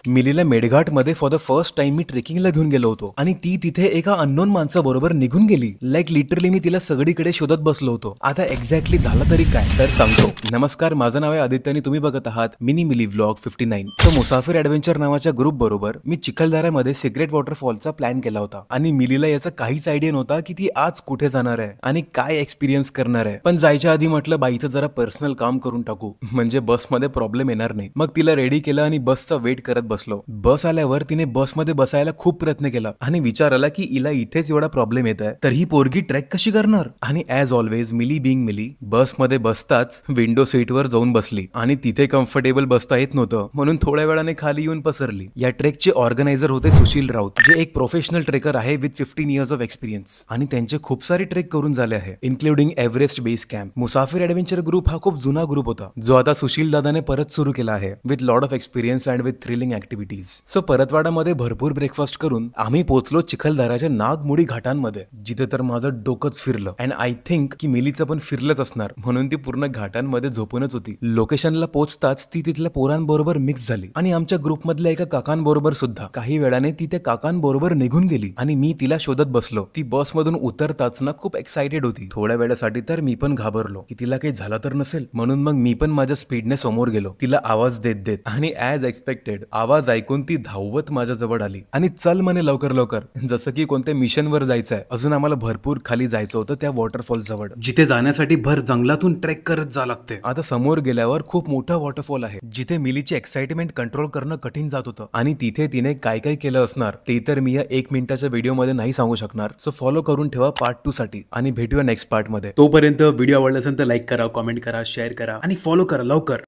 मिलीला मेडघाट मध्ये for the first time मी ट्रेकिंगला घेऊन गेलो होतो आणि ती तिथे एका अननोन माणसाबरोबर निघून गेली. लाईक लिटरली मी तिला सगळीकडे शोधत बसलो होतो. आता एक्झॅक्टली झालं तरी काय तर सांगतो. नमस्कार, माझं नाव आहे आदित्य आणि तुम्ही बघत आहात मिनी मिली व्लॉग 59. तो मुसाफिर ऍडव्हेंचर नावाच्या ग्रुप बरोबर मी चिखलदऱ्यामध्ये सिक्रेट वॉटरफॉलचा प्लॅन केला होता आणि मिलीला याचा काहीच आयडिया नव्हता की ती आज कुठे जाणार आहे आणि काय एक्सपिरियन्स करणार आहे. पण जायच्या आधी म्हटलं बाईचं जरा पर्सनल काम करून टाकू, म्हणजे बसमध्ये प्रॉब्लेम येणार नाही. मग तिला रेडी केलं आणि बसचा वेट करत बसलो. बस आल्यावर तिने बसमध्ये बसायला खूप प्रयत्न केला आणि विचार आला की हिला इथेच एवढा प्रॉब्लेम येत आहे तर ही पोरगी ट्रेक कशी करणार. आणि ऍज ऑलवेज मिली बिंग मिली बसमध्ये बसताच विंडो सीटवर जाऊन बसली आणि तिथे कम्फर्टेबल बसता येत नव्हतं म्हणून थोड्या वेळाने खाली येऊन पसरली. या ट्रेकचे ऑर्गनायझर होते सुशील राऊत, जे एक प्रोफेशनल ट्रेकर आहे विथ 15 इयर्स ऑफ एक्सपिरियन्स आणि त्यांचे खूप सारे ट्रेक करून झाले आहे, इन्क्लुडिंग एव्हरेस्ट बेस कॅम्प. मुसाफिर ऍडव्हेंचर ग्रुप हा खूप जुना ग्रुप होता जो आता सुशील दादाने परत सुरू केला आहे with lot of experience and with thrilling activities. So परतवाडामध्ये भरपूर ब्रेकफास्ट करून आम्ही पोहोचलो चिखलदऱ्याच्या नागमोडी घाटांमध्ये, जिथे तर माझं डोकंच फिरलं. अँड आय थिंक की मिलीचं पण फिरलंच असणार म्हणून ती पूर्ण घाटांमध्ये झोपूनच होती. लोकेशनला पोहोचताच ती तिथल्या पोरांबरोबर मिक्स झाली आणि आमच्या ग्रुपमधल्या एका काकांबरोबर सुद्धा. काही वेळाने ती त्या काकांबरोबर निघून गेली आणि मी तिला शोधत बसलो. ती बसमधून उतरताच ना खूप एक्साइटेड होती. थोड्या वेळासाठी तर मी पण घाबरलो की तिला काही झालं तर नसेल, म्हणून मग मी पण माझ्या स्पीडने समोर गेलो तिला आवाज देत देत. आणि ऍज एक्सपेक्टेड आवाज ऐकून ती धावत माझ्या जवळ आली आणि चल म्हणे लवकर लवकर, जसं की कोणत्या मिशनवर जायचंय. अजून आम्हाला भरपूर खाली जायचं होतं त्या वॉटरफॉल जवळ, जिथे जाण्यासाठी भर जंगलातून ट्रेक करत जा लागते. आता समोर गेल्यावर खूप मोठा वॉटरफॉल आहे जिथे मिलीची एक्साइटमेंट कंट्रोल करणं कठीण जात होतं आणि तिथे तिने काय काय केलं असणार ते तर मी या 1 मिनिटाच्या व्हिडिओमध्ये नाही सांगू शकणार. सो फॉलो करून ठेवा पार्ट 2 साठी आणि भेटूया नेक्स्ट पार्ट मध्ये. तोपर्यंत व्हिडिओ आवडला असेल तर लाईक करा, कॉमेंट करा, शेअर करा आणि फॉलो करा लवकर.